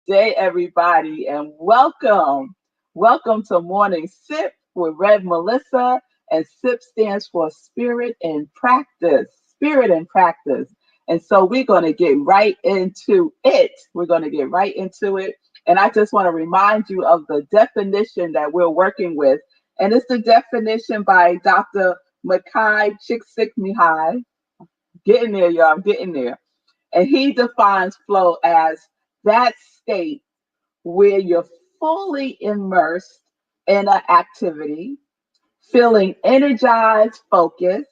day, everybody, and welcome. Welcome to Morning Sip with Rev Melissa, and SIP stands for Spirit and Practice. Spirit and Practice. And so we're going to get right into it. We're going to get right into it. And I just want to remind you of the definition that we're working with. And it's the definition by Dr. Makai Csikszentmihalyi. Getting there, y'all. I'm getting there. And he defines flow as that state where you're fully immersed in an activity, feeling energized, focused,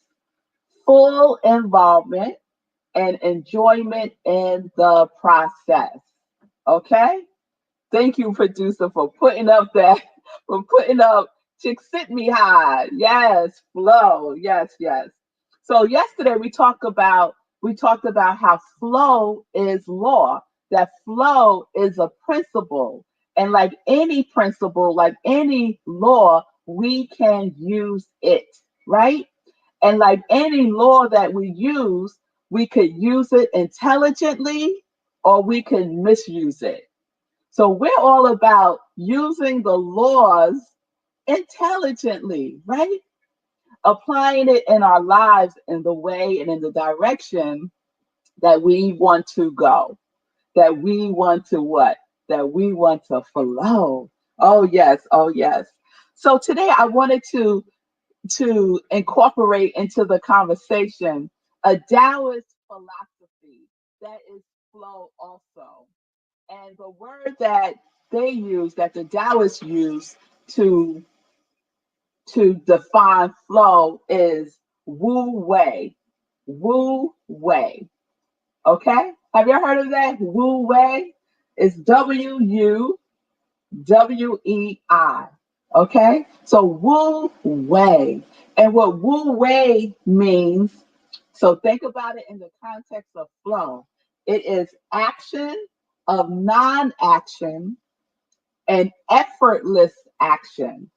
full involvement, and enjoyment in the process. Okay? Thank you, producer, for putting up that, for putting up Chick Sit Me High. Yes, flow. Yes, yes. So yesterday we talked about how flow is law, that flow is a principle. And like any principle, like any law, we can use it, right? And like any law that we use, we could use it intelligently or we can misuse it. So we're all about using the laws intelligently, right? Applying it in our lives in the way and in the direction that we want to go, that we want to what? That we want to flow. Oh yes, oh yes. So today I wanted to incorporate into the conversation a Taoist philosophy that is flow also. And the word that they use, that the Taoists use to to define flow is Wu Wei. Wu Wei. Okay? Have you heard of that? Wu Wei is WUWEI. Okay? So Wu Wei. And what Wu Wei means, so think about it in the context of flow. It is action of non-action and effortless action.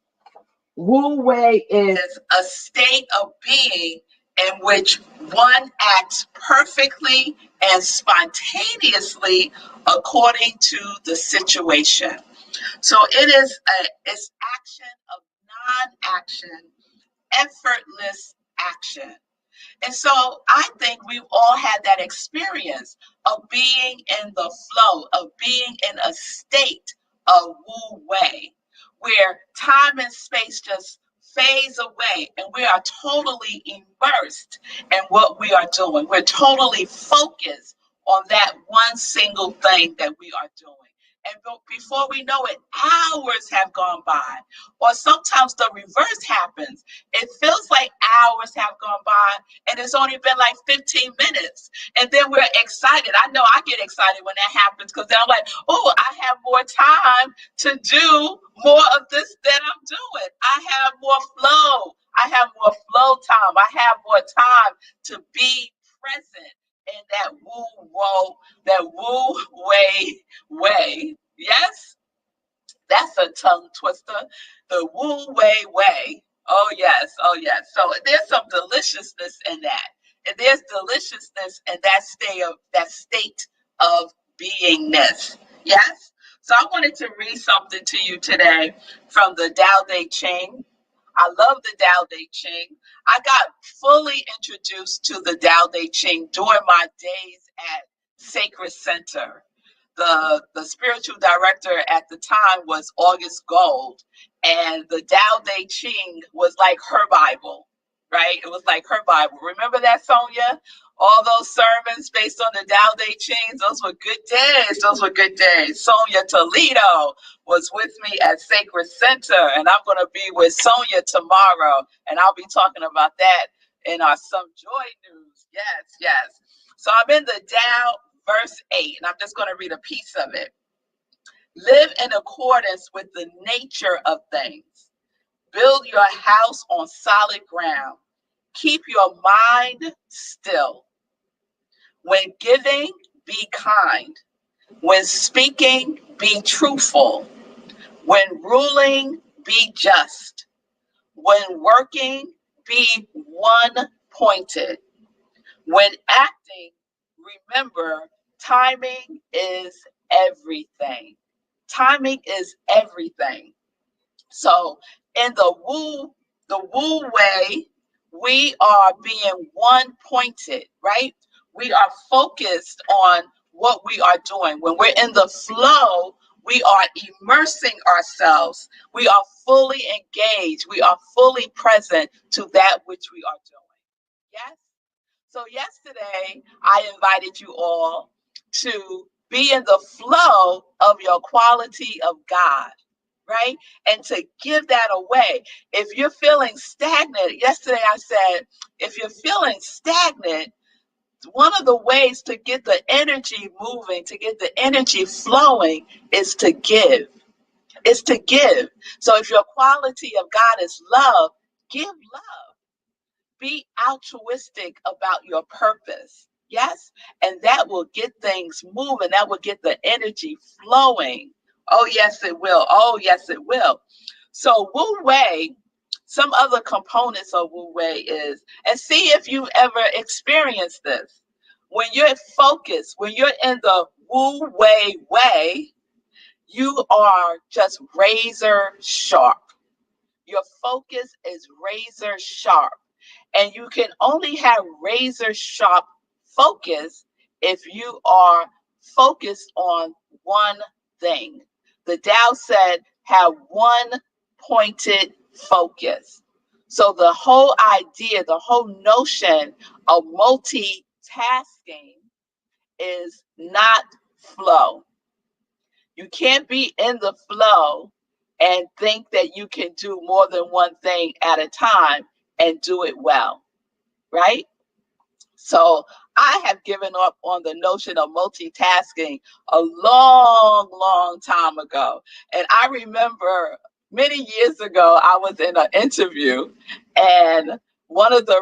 Wu Wei is a state of being in which one acts perfectly and spontaneously according to the situation. So it's action of non-action, effortless action. And so I think we've all had that experience of being in the flow, of being in a state of Wu Wei, where time and space just fades away and we are totally immersed in what we are doing. We're totally focused on that one single thing that we are doing. And before we know it, hours have gone by. Or sometimes the reverse happens. It feels like hours have gone by and it's only been like 15 minutes. And then we're excited. I know I get excited when that happens because then I'm like, oh, I have more time to do more of this that I'm doing. I have more flow. I have more flow time. I have more time to be present in that woo way. Yes, that's a tongue twister. The woo way. Oh yes, oh yes. So there's some deliciousness in that. And there's deliciousness in that state of beingness. Yes. So I wanted to read something to you today from the Tao Te Ching. I love the Tao Te Ching. I got fully introduced to the Tao Te Ching during my days at Sacred Center. The spiritual director at the time was August Gold, and the Tao Te Ching was like her Bible, right? It was like her Bible. Remember that, Sonia? All those sermons based on the Tao Te Ching, those were good days. Those were good days. Sonia Toledo was with me at Sacred Center, and I'm going to be with Sonia tomorrow, and I'll be talking about that in our Some Joy News. Yes, yes. So I'm in the Tao verse 8, and I'm just going to read a piece of it. Live in accordance with the nature of things. Build your house on solid ground. Keep your mind still. When giving, be kind. When speaking, be truthful. When ruling, be just. When working, be one-pointed. When acting, remember, timing is everything. Timing is everything. So in the Wu way, we are being one pointed, right? We are focused on what we are doing. When we're in the flow, we are immersing ourselves. We are fully engaged. We are fully present to that which we are doing. Yes? So yesterday, I invited you all to be in the flow of your quality of God, right? And to give that away. If you're feeling stagnant, yesterday I said, if you're feeling stagnant, one of the ways to get the energy moving, to get the energy flowing, is to give. Is to give. So if your quality of God is love, give love. Be altruistic about your purpose. Yes? And that will get things moving. That will get the energy flowing. Oh, yes, it will. Oh, yes, it will. So Wu Wei, some other components of Wu Wei is, and see if you ever experienced this. When you're focused, when you're in the Wu Wei way, you are just razor sharp. Your focus is razor sharp. And you can only have razor sharp focus if you are focused on one thing. The Tao said, have one pointed focus. So the whole idea, the whole notion of multitasking is not flow. You can't be in the flow and think that you can do more than one thing at a time and do it well, right? So I have given up on the notion of multitasking a long, long time ago. And I remember many years ago, I was in an interview, and one of the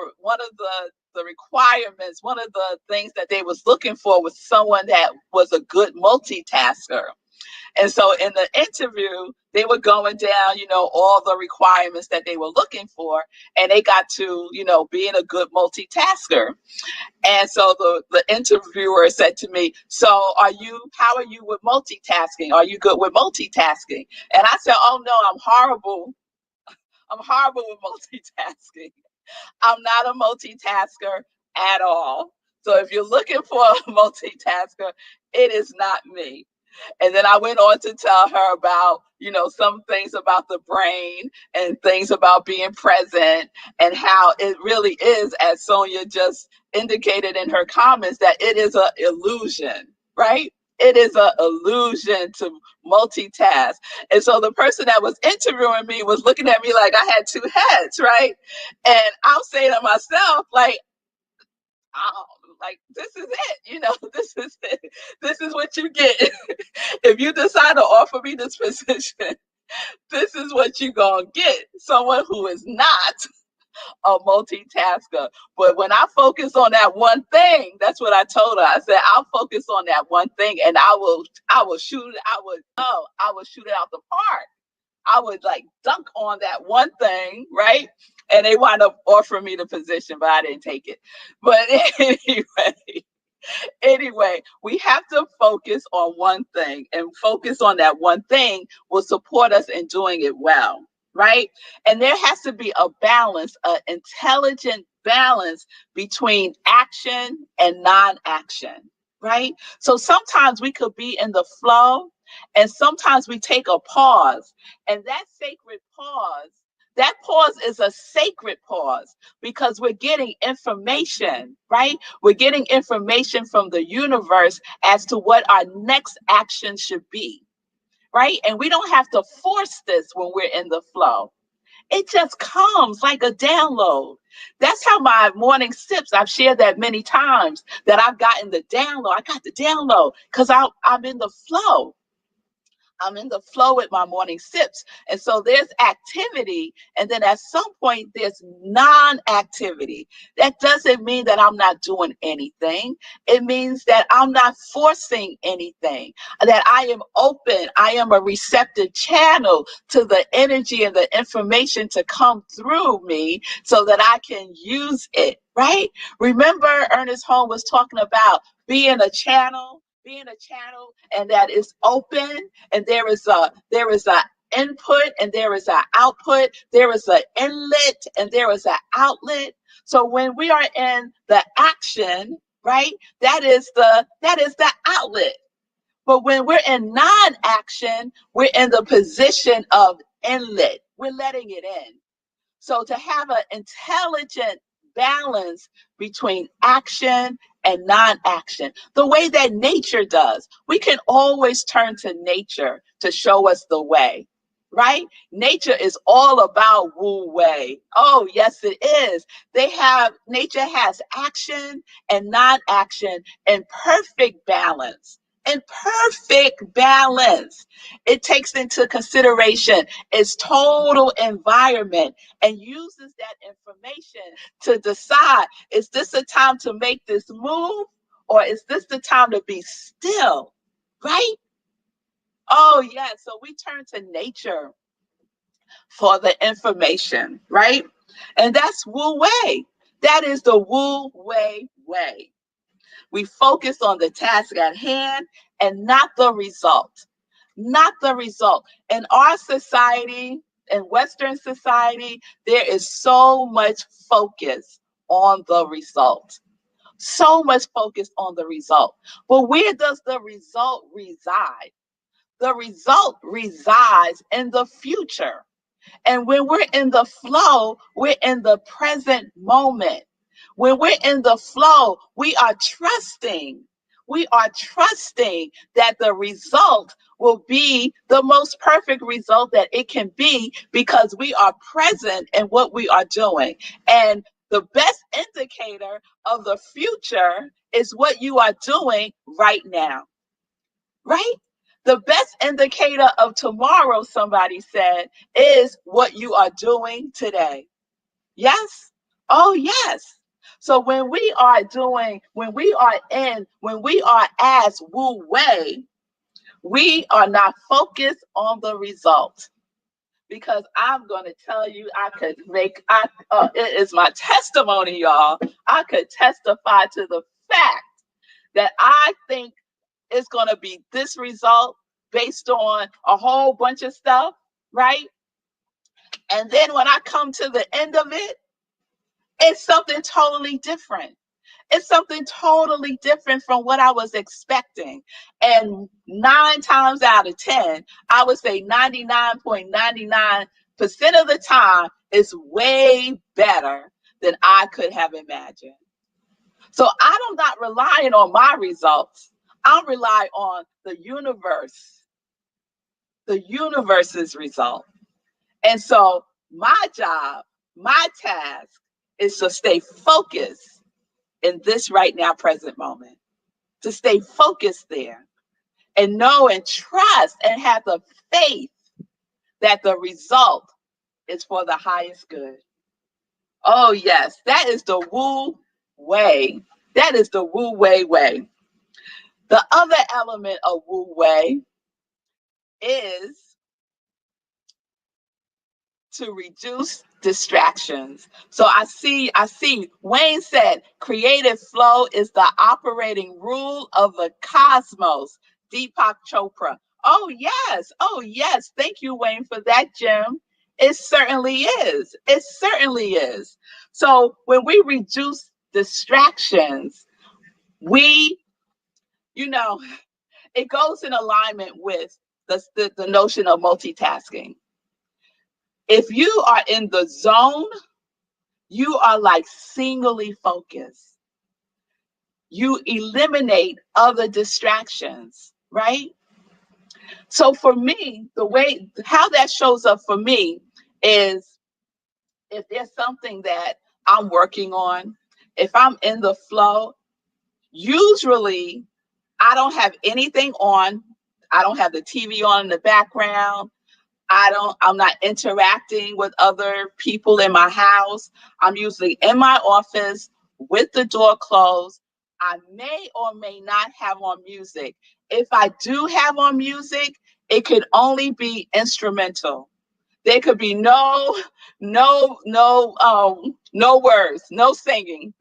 requirements, one of the things that they was looking for was someone that was a good multitasker. And so in the interview, they were going down, all the requirements that they were looking for, and they got to, being a good multitasker. And so the interviewer said to me, so how are you with multitasking? Are you good with multitasking? And I said, oh no, I'm horrible. I'm horrible with multitasking. I'm not a multitasker at all. So if you're looking for a multitasker, it is not me. And then I went on to tell her about, some things about the brain and things about being present, and how it really is, as Sonia just indicated in her comments, that it is an illusion, right? It is an illusion to multitask. And so the person that was interviewing me was looking at me like I had two heads, right? And I'm saying to myself, like, oh, like, this is it, this is it. This is what you get. If you decide to offer me this position, this is what you're going to get. Someone who is not a multitasker. But when I focus on that one thing, that's what I told her. I said, I'll focus on that one thing, and I will shoot it. I will shoot it out the park. I would like dunk on that one thing, right? And they wind up offering me the position, but I didn't take it. But anyway, we have to focus on one thing, and focus on that one thing will support us in doing it well, right? And there has to be a balance, an intelligent balance between action and non-action, right? So sometimes we could be in the flow, and sometimes we take a pause, and that pause is a sacred pause, because we're getting information, right? We're getting information from the universe as to what our next action should be, right? And we don't have to force this when we're in the flow. It just comes like a download. That's how my morning sips, I've shared that many times, that I've gotten the download. I got the download because I'm in the flow. I'm in the flow with my morning sips. And so there's activity. And then at some point, there's non-activity. That doesn't mean that I'm not doing anything. It means that I'm not forcing anything, that I am open. I am a receptive channel to the energy and the information to come through me so that I can use it, right? Remember, Ernest Holmes was talking about being a channel, being a channel and that is open, and there is a input and there is an output, there is an inlet and there is an outlet. So when we are in the action, right, that is the outlet. But when we're in non-action, we're in the position of inlet. We're letting it in. So to have an intelligent balance between action and non-action, the way that nature does, we can always turn to nature to show us the way, right? Nature is all about Wu Wei. Oh, yes, it is. Nature has action and non-action in perfect balance. In perfect balance. It takes into consideration its total environment and uses that information to decide, is this a time to make this move or is this the time to be still, right? Oh, yeah. So we turn to nature for the information, right? And that's Wu Wei. That is the Wu Wei way. We focus on the task at hand and not the result. Not the result. In our society, in Western society, there is so much focus on the result. So much focus on the result. But where does the result reside? The result resides in the future. And when we're in the flow, we're in the present moment. When we're in the flow, we are trusting. We are trusting that the result will be the most perfect result that it can be because we are present in what we are doing. And the best indicator of the future is what you are doing right now, right? The best indicator of tomorrow, somebody said, is what you are doing today. Yes? Oh, yes. So when we are as Wu Wei, we are not focused on the result. Because I'm going to tell you, it is my testimony, y'all. I could testify to the fact that I think it's going to be this result based on a whole bunch of stuff, right? And then when I come to the end of it, it's something totally different. It's something totally different from what I was expecting. And 9 times out of 10, I would say 99.99% of the time is way better than I could have imagined. So I'm not relying on my results. I'm relying on the universe's result. And so my job, my task is to stay focused in this right now present moment, to stay focused there and know and trust and have the faith that the result is for the highest good. Oh, yes, that is the Wu Wei. That is the Wu Wei way. The other element of Wu Wei is to reduce distractions. So I see Wayne said creative flow is the operating rule of the cosmos. Deepak Chopra. Oh yes. Thank you, Wayne, for that, Jim. It certainly is. It certainly is. So when we reduce distractions, we, it goes in alignment with the notion of multitasking. If you are in the zone, you are like singly focused. You eliminate other distractions, right? So for me, how that shows up for me is if there's something that I'm working on, if I'm in the flow, usually I don't have anything on. I don't have the TV on in the background. I'm not interacting with other people in my house. I'm usually in my office with the door closed. I may or may not have on music. If I do have on music, it could only be instrumental. There could be no words, no singing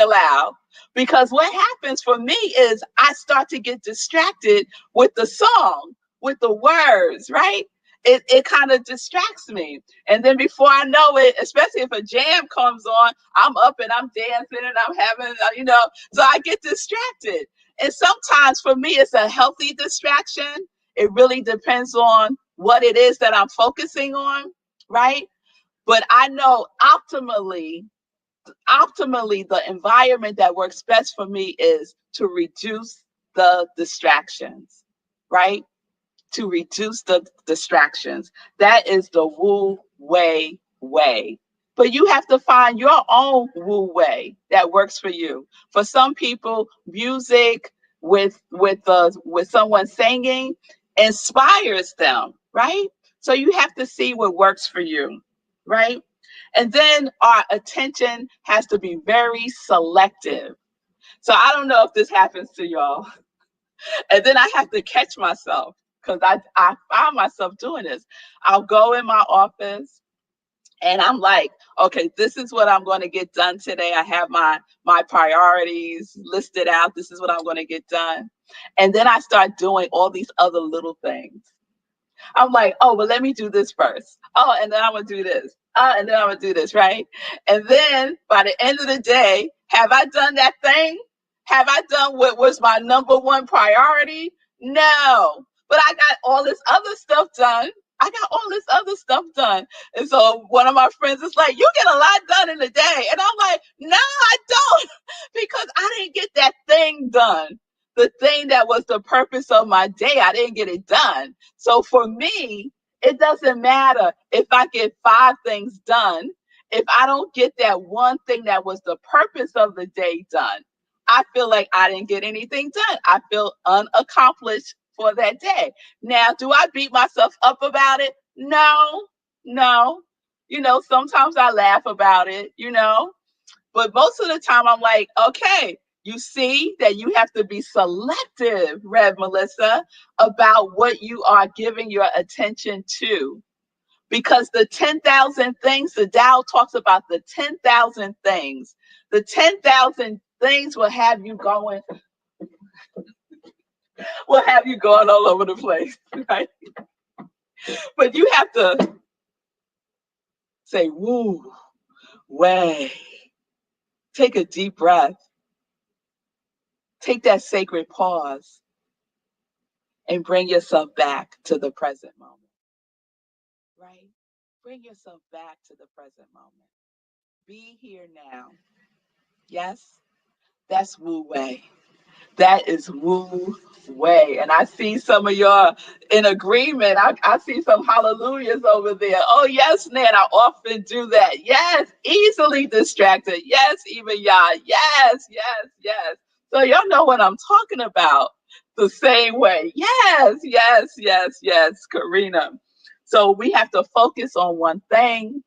allowed. Because what happens for me is I start to get distracted with the song, with the words, right? It kind of distracts me. And then before I know it, especially if a jam comes on, I'm up and I'm dancing and I'm having, so I get distracted. And sometimes for me, it's a healthy distraction. It really depends on what it is that I'm focusing on, right? But I know optimally, the environment that works best for me is to reduce the distractions, right? To reduce the distractions. That is the Wu Wei way. But you have to find your own Wu Wei that works for you. For some people, music with someone singing inspires them, right? So you have to see what works for you, right? And then our attention has to be very selective. So I don't know if this happens to y'all. And then I have to catch myself because I find myself doing this. I'll go in my office and I'm like, okay, this is what I'm going to get done today. I have my priorities listed out. This is what I'm going to get done. And then I start doing all these other little things. I'm like, oh, well, let me do this first. Oh, and then I'm going to do this. And then I'm going to do this, right? And then by the end of the day, have I done that thing? Have I done what was my number one priority? No. But I got all this other stuff done. And so one of my friends is like, you get a lot done in a day. And I'm like, no, I don't, because I didn't get that thing done. The thing that was the purpose of my day, I didn't get it done. So for me, it doesn't matter if I get 5 things done. If I don't get that one thing that was the purpose of the day done, I feel like I didn't get anything done. I feel unaccomplished for that day. Now, do I beat myself up about it? No, no. Sometimes I laugh about it, but most of the time I'm like, okay, you see that you have to be selective, Rev Melissa, about what you are giving your attention to. Because the 10,000 things, the Tao talks about the 10,000 things. The 10,000 things will have you going all over the place, right? But you have to say, woo, way. Take a deep breath. Take that sacred pause and bring yourself back to the present moment, right? Bring yourself back to the present moment. Be here now. Yes, that's Wu Wei. That is Wu Wei. And I see some of y'all in agreement. I see some hallelujahs over there. Oh, yes, Nan, I often do that. Yes, easily distracted. Yes, even y'all. Yes, yes, yes. So y'all know what I'm talking about. The same way. Yes, yes, yes, yes, Karina. So we have to focus on one thing.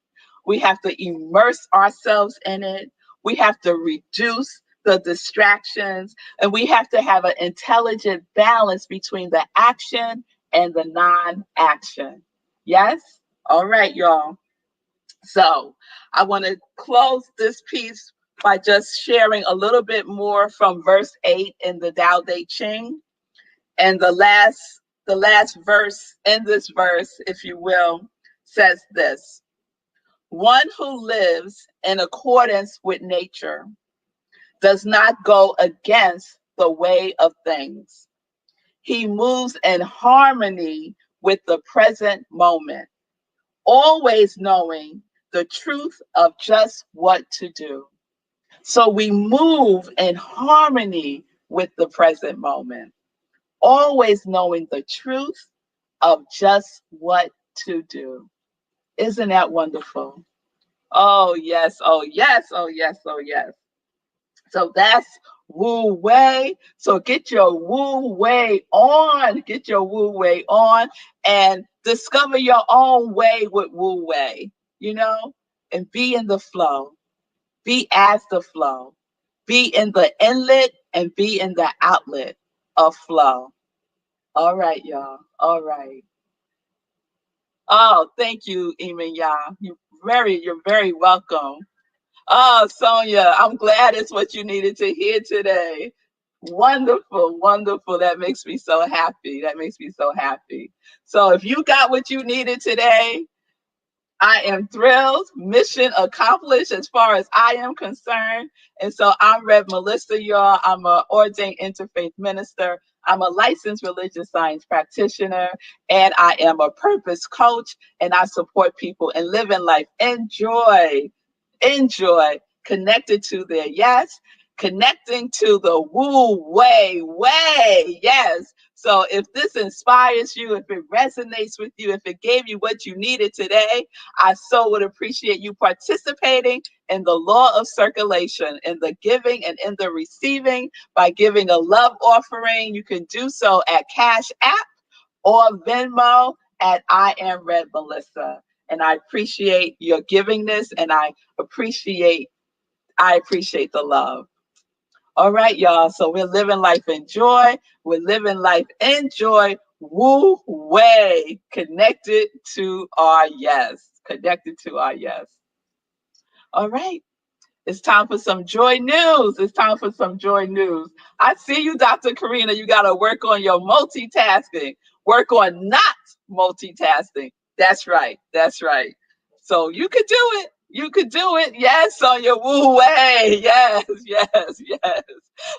We have to immerse ourselves in it. We have to reduce the distractions, and we have to have an intelligent balance between the action and the non-action. Yes? All right, y'all. So I want to close this piece by just sharing a little bit more from verse 8 in the Tao Te Ching. And the last verse in this verse, if you will, says this: one who lives in accordance with nature does not go against the way of things. He moves in harmony with the present moment, always knowing the truth of just what to do. So we move in harmony with the present moment, always knowing the truth of just what to do. Isn't that wonderful? Oh, yes, oh, yes, oh, yes, oh, yes. So that's Wu Wei. So get your Wu Wei on. Get your Wu Wei on and discover your own way with Wu Wei, and be in the flow. Be as the flow. Be in the inlet and be in the outlet of flow. All right, y'all. All right. Oh, thank you, Emenya. You're very welcome. Oh, Sonia, I'm glad it's what you needed to hear today. Wonderful, wonderful. That makes me so happy. That makes me so happy. So if you got what you needed today, I am thrilled. Mission accomplished as far as I am concerned. And so I'm Rev Melissa, y'all. I'm an ordained interfaith minister. I'm a licensed religious science practitioner, and I am a purpose coach, and I support people in living life. Enjoy, connected to their yes, connecting to the way. Yes. So if this inspires you, if it resonates with you, if it gave you what you needed today, I so would appreciate you participating in the law of circulation, in the giving and in the receiving by giving a love offering. You can do so at Cash App or Venmo at I am Rev Melissa. And I appreciate your givingness, and I appreciate the love. All right, y'all. So we're living life in joy. We're living life in joy. Woo way. Connected to our yes. Connected to our yes. All right. It's time for some joy news. It's time for some joy news. I see you, Dr. Karina. You got to work on your multitasking. Work on not multitasking. That's right. That's right. So you could do it. You could do it. Yes, on your woo way. Yes, yes.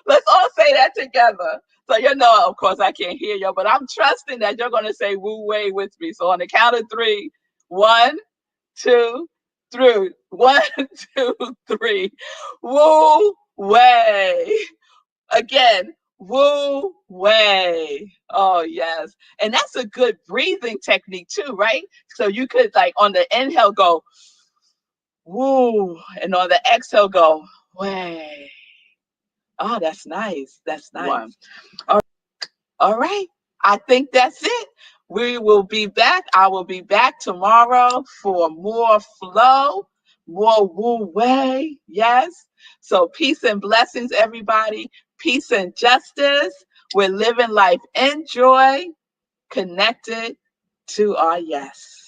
Let's all say that together. So you know, of course, I can't hear you, but I'm trusting that you're going to say woo way with me. So on the count of three, 1, 2, 3. 1, 2, 3. Woo way. Again, woo way. Oh, yes. And that's a good breathing technique too, right? So you could, like, on the inhale go woo, and on the exhale go way. Oh, that's nice. That's nice. All right. I think that's it. We will be back. I will be back tomorrow for more flow, more woo way. Yes. So peace and blessings, everybody. Peace and justice. We're living life in joy, connected to our yes.